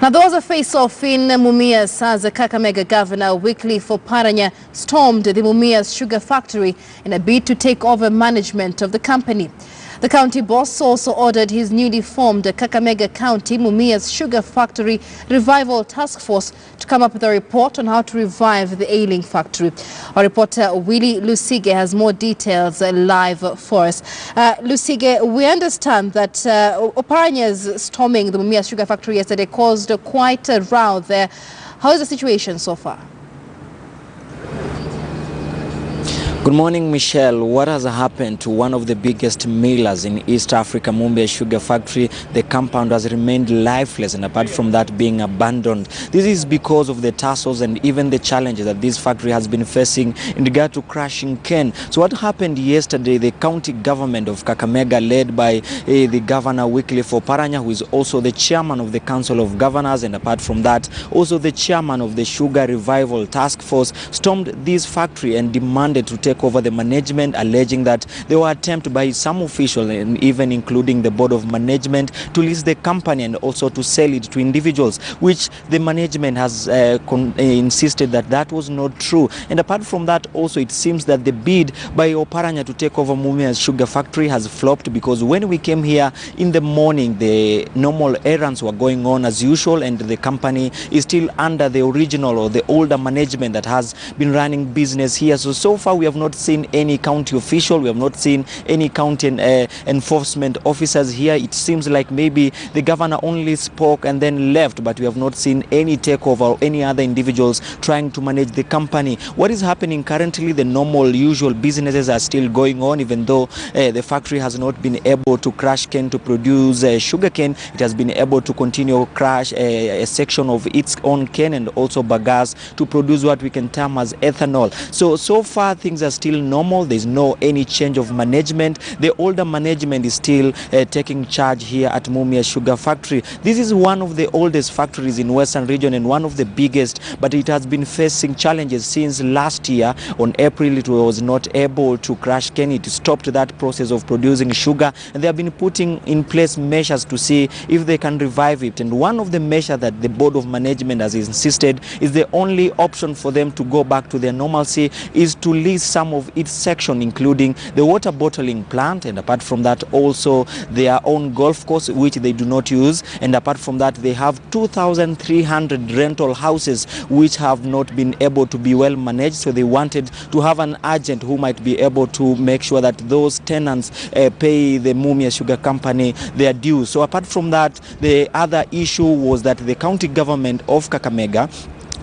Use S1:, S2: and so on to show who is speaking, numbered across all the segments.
S1: Now, there was a face-off in Mumias as the Kakamega Governor Wycliffe Oparanya stormed the Mumias Sugar Factory in a bid to take over management of the company. The county boss also ordered his newly formed Kakamega County Mumias Sugar Factory Revival Task Force to come up with a report on how to revive the ailing factory. Our reporter Willie Lusige has more details live for us. Lusige, we understand that Oparanya's storming the Mumias Sugar Factory yesterday caused quite a row there. How is the situation so far?
S2: Good morning, Michelle. What has happened to one of the biggest millers in East Africa, Mumias Sugar Factory? The compound has remained lifeless, and apart from that being abandoned. This is because of the tussles and even the challenges that this factory has been facing in regard to crushing cane. So what happened yesterday, the county government of Kakamega, led by the governor Wycliffe Oparanya, who is also the chairman of the Council of Governors, and apart from that, also the chairman of the Sugar Revival Task Force, stormed this factory and demanded to take over the management, alleging that there were attempts by some officials, and even including the board of management, to list the company and also to sell it to individuals, which the management has insisted that that was not true. And apart from that, also it seems that the bid by Oparanya to take over Mumias Sugar Factory has flopped, because when we came here in the morning, the normal errands were going on as usual, and the company is still under the original or the older management that has been running business here. So far we have not seen any county official, we have not seen any county enforcement officers here. It seems like maybe the governor only spoke and then left, but we have not seen any takeover or any other individuals trying to manage the company. What is happening currently? The normal usual businesses are still going on, even though the factory has not been able to crush cane to produce sugar cane. It has been able to continue crush a section of its own cane and also bagasse to produce what we can term as ethanol. So far things are still normal. There's no any change of management. The older management is still taking charge here at Mumias Sugar Factory. This is one of the oldest factories in Western region and one of the biggest, but it has been facing challenges since last year. On April, it was not able to crush cane. It stopped that process of producing sugar, and they have been putting in place measures to see if they can revive it. And one of the measures that the board of management has insisted is the only option for them to go back to their normalcy is to lease some of its section, including the water bottling plant, and apart from that also their own golf course, which they do not use. And apart from that, they have 2,300 rental houses which have not been able to be well managed. So they wanted to have an agent who might be able to make sure that those tenants pay the Mumias Sugar Company their dues. So apart from that, the other issue was that the county government of Kakamega,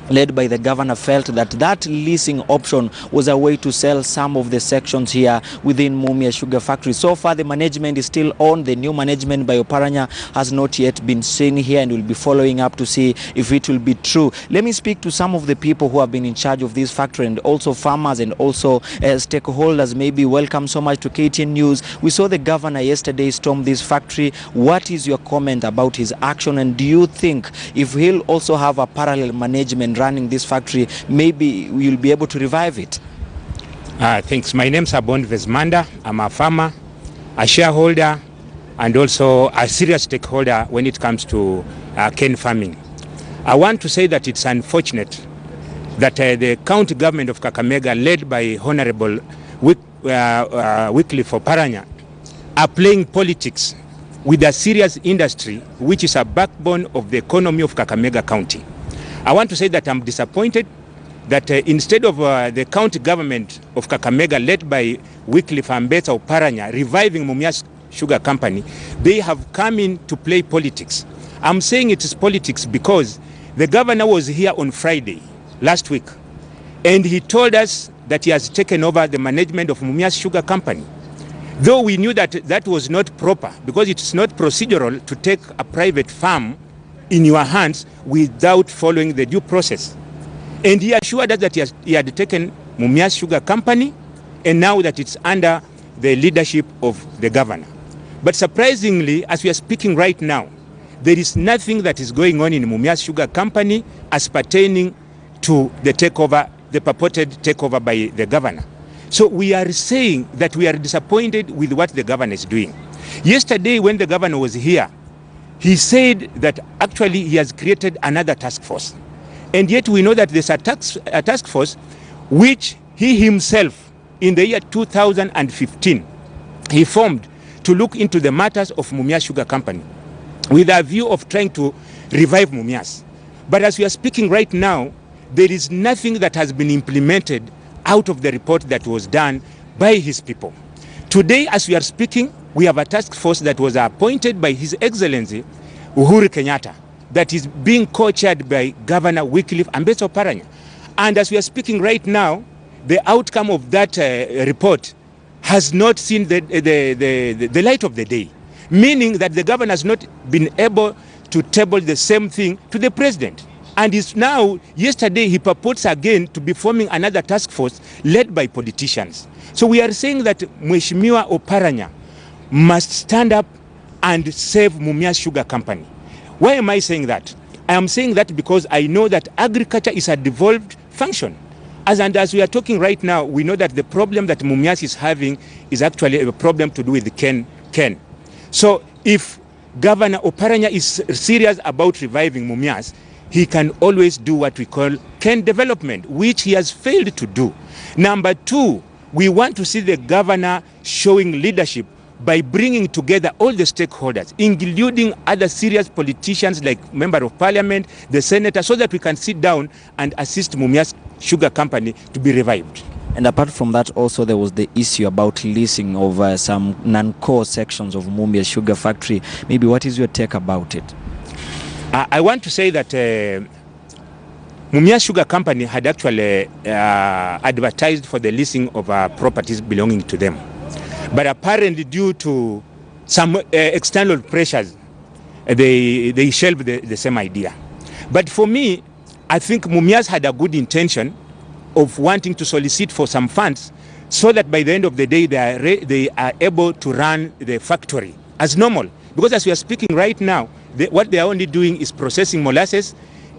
S2: led by the governor, felt that that leasing option was a way to sell some of the sections here within Mumias Sugar Factory. So far, the management is still on. The new management by Oparanya has not yet been seen here, and will be following up to see if it will be true. Let me speak to some of the people who have been in charge of this factory, and also farmers and also stakeholders. Maybe welcome so much to KTN News. We saw the governor yesterday storm this factory. What is your comment about his action, and do you think if he'll also have a parallel management running this factory, maybe we'll be able to revive it?
S3: Thanks. My name's Abond Vesmanda. I'm a farmer, a shareholder, and also a serious stakeholder when it comes to cane farming. I want to say that it's unfortunate that the county government of Kakamega, led by Honorable Wycliffe Oparanya, are playing politics with a serious industry which is a backbone of the economy of Kakamega County. I want to say that I'm disappointed that instead of the county government of Kakamega, led by Wycliffe Oparanya, reviving Mumias Sugar Company, they have come in to play politics. I'm saying it is politics because the governor was here on Friday last week, and he told us that he has taken over the management of Mumias Sugar Company. Though we knew that that was not proper, because it's not procedural to take a private farm in your hands without following the due process. And he assured us that he had taken Mumias Sugar Company, and now that it's under the leadership of the governor. But surprisingly, as we are speaking right now, there is nothing that is going on in Mumias Sugar Company as pertaining to the takeover, the purported takeover by the governor. So we are saying that we are disappointed with what the governor is doing. Yesterday when the governor was here, he said that actually he has created another task force. And yet we know that there's a task force which he himself, in the year 2015, he formed to look into the matters of Mumias Sugar Company with a view of trying to revive Mumias. But as we are speaking right now, there is nothing that has been implemented out of the report that was done by his people. Today, as we are speaking, we have a task force that was appointed by His Excellency Uhuru Kenyatta that is being co-chaired by Governor Wycliffe Ambetsa Oparanya. And as we are speaking right now, the outcome of that report has not seen the light of the day, meaning that the governor has not been able to table the same thing to the president. And is now, yesterday, he purports again to be forming another task force led by politicians. So we are saying that Mheshimiwa Oparanya must stand up and save Mumias Sugar Company. Why am I saying that? I am saying that because I know that agriculture is a devolved function. As we are talking right now, we know that the problem that Mumias is having is actually a problem to do with the Ken. So if Governor Oparanya is serious about reviving Mumias, he can always do what we call Ken development, which he has failed to do. Number two, we want to see the governor showing leadership by bringing together all the stakeholders, including other serious politicians like Member of Parliament, the Senator, so that we can sit down and assist Mumias Sugar Company to be revived.
S2: And apart from that, also there was the issue about leasing of some non-core sections of Mumias Sugar Factory. Maybe what is your take about it?
S3: I want to say that Mumias Sugar Company had actually advertised for the leasing of properties belonging to them. But apparently due to some external pressures, they shelved the same idea. But for me, I think Mumias had a good intention of wanting to solicit for some funds so that by the end of the day they are able to run the factory as normal. Because as we are speaking right now, what they are only doing is processing molasses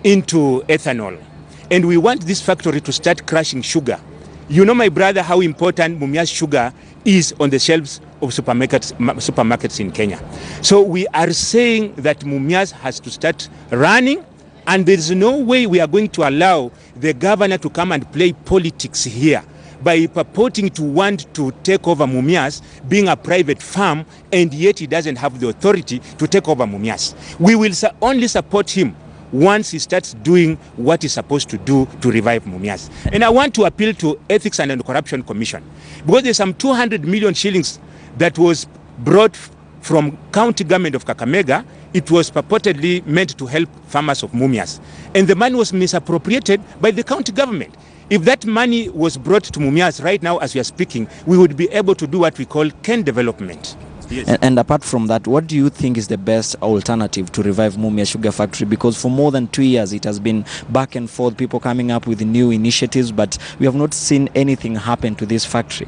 S3: into ethanol. And we want this factory to start crushing sugar. You know, my brother, how important Mumias sugar is on the shelves of supermarkets in Kenya. So we are saying that Mumias has to start running, and there is no way we are going to allow the governor to come and play politics here by purporting to want to take over Mumias, being a private farm, and yet he doesn't have the authority to take over Mumias. We will only support him once he starts doing what he's supposed to do to revive Mumias. And I want to appeal to Ethics and Corruption Commission, because there's some 200 million shillings that was brought from county government of Kakamega. It was purportedly meant to help farmers of Mumias, and the money was misappropriated by the county government. If that money was brought to Mumias right now as we are speaking, we would be able to do what we call Ken development.
S2: Yes. And apart from that, what do you think is the best alternative to revive Mumias Sugar Factory? Because for more than 2 years, it has been back and forth, people coming up with new initiatives, but we have not seen anything happen to this factory.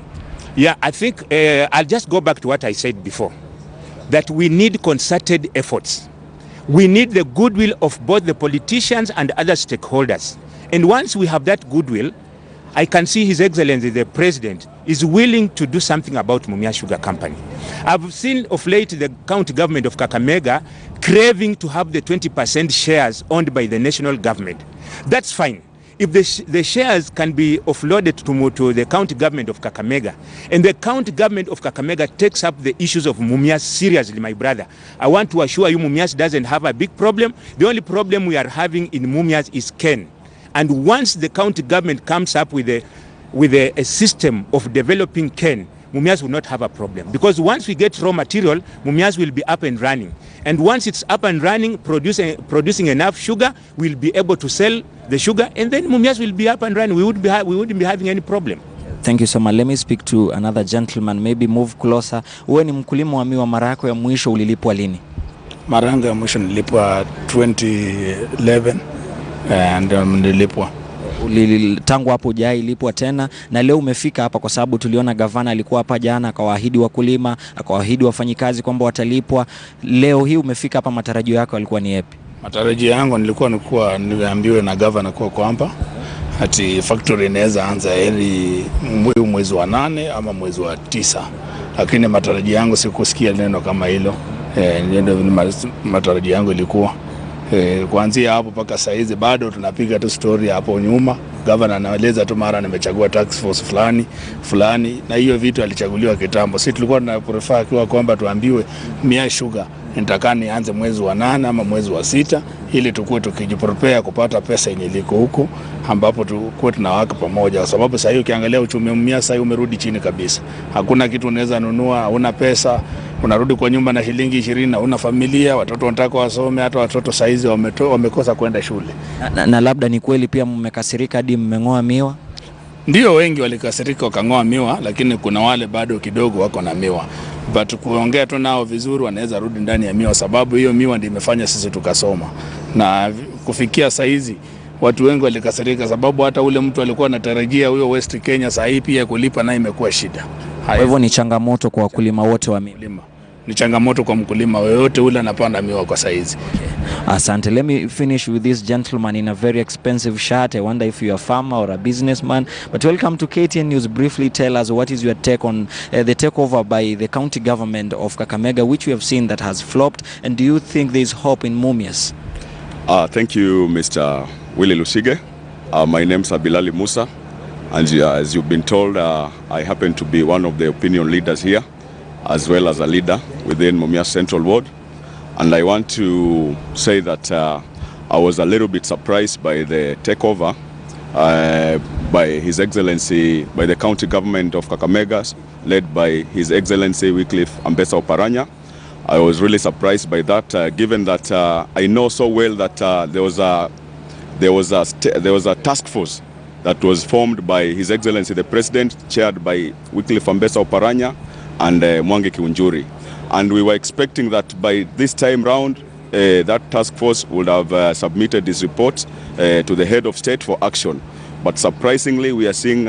S3: Yeah, I think I'll just go back to what I said before, that we need concerted efforts. We need the goodwill of both the politicians and other stakeholders. And once we have that goodwill, I can see His Excellency, the President, is willing to do something about Mumias Sugar Company. I've seen of late the county government of Kakamega craving to have the 20% shares owned by the national government. That's fine. If the shares can be offloaded to the county government of Kakamega, and the county government of Kakamega takes up the issues of Mumias seriously, my brother, I want to assure you Mumias doesn't have a big problem. The only problem we are having in Mumias is Ken. And once the county government comes up with a system of developing Ken, Mumias will not have a problem. Because once we get raw material, Mumias will be up and running. And once it's up and running, producing enough sugar, we'll be able to sell the sugar, and then Mumias will be up and running. We wouldn't be having any problem.
S2: Thank you so much. Let me speak to another gentleman, maybe move closer. Wewe ni mkulima wa miwa, mara yako ya mwisho ulilipwa lini?
S4: Mara yangu ya mwisho nilipwa 2011 and nilipwa.
S2: Tangu hapo hujai lipwa tena, na leo umefika hapa kwa sababu tuliona gavana alikuwa hapa jana akawaahidi wakulima, akawaahidi wafanyikazi kwamba watalipwa. Leo hii umefika hapa, matarajio yako yalikuwa ni yapi?
S4: Matarajio yangu nilikuwa niambiwe na gavana kwa kwamba ati factory inaweza anza hili mwezi wa 8 ama mwezi wa 9, lakini matarajio yangu sikusikia neno kama hilo. Ndio matarajio yangu ilikuwa. Kuanzia hapo mpaka saizi bado tunapiga tu story hapo nyuma. Governor anaeleza tu mara nimechagua task force fulani na hiyo vitu alichaguliwa kitambo. Sisi tulikuwa tuna prefer kwa kwamba tuambiwe Mumias Sugar nitakani anze mwezi wa 8 ama mwezi wa 6 ili tukue tukijiprepare kupata pesa yenye liko huko ambapo tukue tunawaka pamoja, kwa sababu sasa hiyo ukiangalia uchumi wa Mumias sasa umerudi chini kabisa. Hakuna kitu unaweza nunua, una pesa, unarudi kwa nyumba na shilingi 20 na una familia, watoto wanataka wasome, hata watoto saizi wamekosa kwenda shule.
S2: Na labda ni kweli pia mmekasirika hadi mmeng'oa miwa?
S4: Ndio, wengi walikasirika wakang'oa miwa, lakini kuna wale bado kidogo wako na miwa. But kuongea tu nao vizuri wanaweza rudi ndani ya miwa, sababu hiyo miwa ndio imefanya sisi tukasoma. Na kufikia saizi watu wengi walikasirika sababu hata ule mtu alikuwa anatarajia huyo West Kenya saa hii pia kulipa naye imekuwa shida.
S2: Kwa hivyo ni changamoto kwa wakulima wote wa miwa.
S4: Ni changamoto kwa mkulima yoyote ule anapanda miwa kwa saizi.
S2: Asante. Let me finish with this gentleman in a very expensive shirt. I wonder if you're a farmer or a businessman. But welcome to KTN News. Briefly tell us what is your take on the takeover by the county government of Kakamega, which we have seen that has flopped. And do you think there is hope in Mumias?
S5: Thank you, Mr. Willie Lusige. My name is Abilali Musa. And as you've been told, I happen to be one of the opinion leaders here, as well as a leader within Mumias Central Ward. And I want to say that I was a little bit surprised by the takeover by His Excellency, by the county government of Kakamega, led by His Excellency Wycliffe Ambassador Oparanya. I was really surprised by that, given that I know so well that there was a task force that was formed by His Excellency the President, chaired by Wycliffe Ambassador Oparanya and Mwangi Kiunjuri. And we were expecting that by this time round, that task force would have submitted this report to the head of state for action. But surprisingly, we are seeing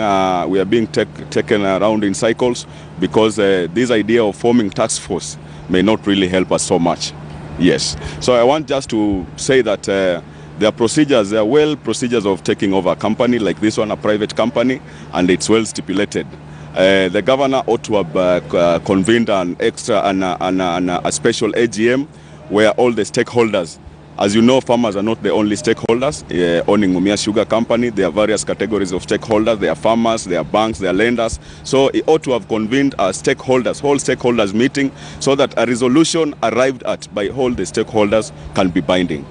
S5: we are being taken around in cycles, because this idea of forming task force may not really help us so much. Yes. So I want just to say that there are procedures, there are well procedures of taking over a company like this one, a private company, and it's well stipulated. The governor ought to have convened an extra and a special AGM where all the stakeholders, as you know, farmers are not the only stakeholders owning Mumias Sugar Company. There are various categories of stakeholders. There are farmers, there are banks, there are lenders. So it ought to have convened a whole stakeholders meeting, so that a resolution arrived at by all the stakeholders can be binding.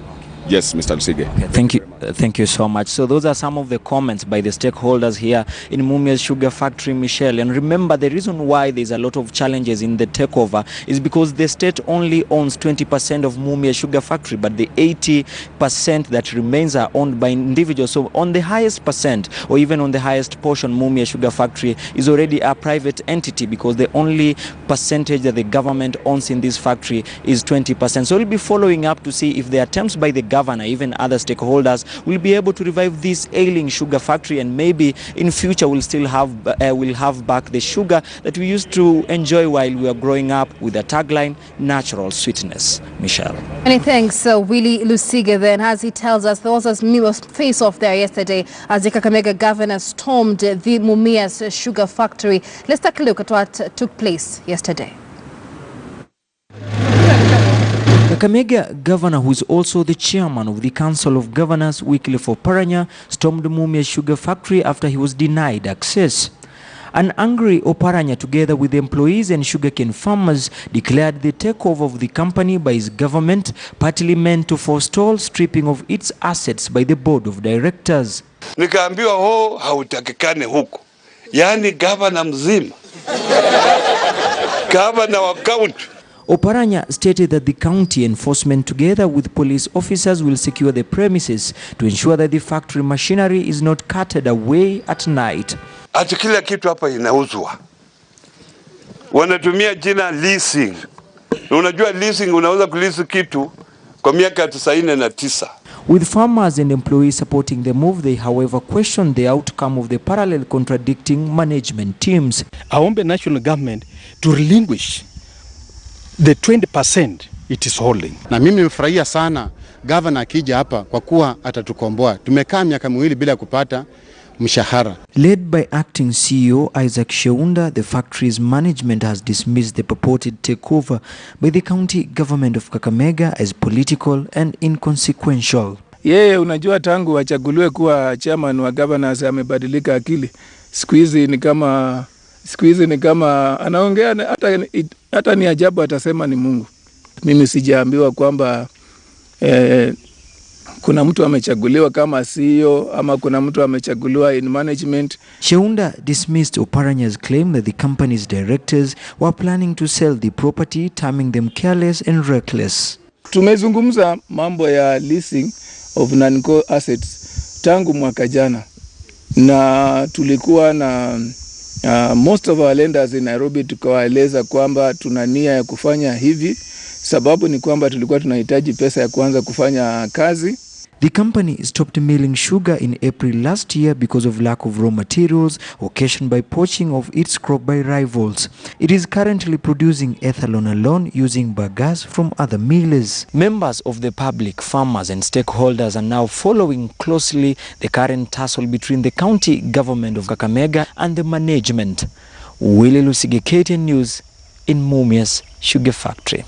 S5: Yes, Mr. Lusige.
S2: Okay, thank you so much. So those are some of the comments by the stakeholders here in Mumias Sugar Factory, Michelle. And remember, the reason why there's a lot of challenges in the takeover is because the state only owns 20% of Mumias Sugar Factory, but the 80% that remains are owned by individuals. So on the highest percent, or even on the highest portion, Mumias Sugar Factory is already a private entity, because the only percentage that the government owns in this factory is 20%. So we'll be following up to see if the attempts by the governor, even other stakeholders, will be able to revive this ailing sugar factory, and maybe in future we'll still have back the sugar that we used to enjoy while we were growing up, with the tagline natural sweetness. Michelle.
S1: Many thanks, Willie Lusige. Then, as he tells us, there was a face-off there yesterday as the Kakamega governor stormed the Mumias Sugar Factory. Let's take a look at what took place yesterday.
S2: Kakamega governor, who is also the chairman of the Council of Governors, Wycliffe Oparanya, stormed Mumias Sugar Factory after he was denied access. An angry Oparanya, together with the employees and sugarcane farmers, declared the takeover of the company by his government partly meant to forestall stripping of its assets by the board of directors.
S6: Nikaambiwa hautakikane huko. Yaani governor mzima. Governor wa county.
S2: Oparanya stated that the county enforcement, together with police officers, will secure the premises to ensure that the factory machinery is not carted away at night.
S6: Ati kila kitu hapa inauzwa. Wanatumia jina leasing. Unajua leasing, unaweza kulisi kitu kwa miaka 99.
S2: With farmers and employees supporting the move, they however questioned the outcome of the parallel contradicting management teams.
S7: Aombe national government to relinquish the 20% it is holding.
S8: Na mimi nimefurahia sana governor akija hapa, kwa kuwa atatukomboa. Tumekaa miaka miwili bila kupata
S7: mshahara.
S2: Led by acting CEO Isaac Sheunda, the factory's management has dismissed the purported takeover by the county government of Kakamega as political and inconsequential.
S8: Yeye unajua tangu wachaguliwe kuwa chairman wa governors amebadilika akili. Siku hizi ni kama anaongea hata ni ajabu atasema ni Mungu. Mimi sijaambiwa kwamba kuna mtu amechaguliwa kama CEO ama kuna mtu amechaguliwa in management.
S2: Sheunda dismissed Oparanya's claim that the company's directors were planning to sell the property, terming them careless and reckless.
S8: Tumezungumza mambo ya leasing of non-core assets tangu mwaka jana, na tulikuwa na most of our lenders in Nairobi, tukawaeleza kwamba tuna nia ya kufanya hivi. Sababu ni kwamba tulikuwa tunahitaji pesa ya kuanza kufanya kazi.
S2: The company stopped milling sugar in April last year because of lack of raw materials occasioned by poaching of its crop by rivals. It is currently producing ethanol alone using bagasse from other millers. Members of the public, farmers and stakeholders are now following closely the current tussle between the county government of Kakamega and the management. Willie Lusige, KTN News in Mumias Sugar Factory.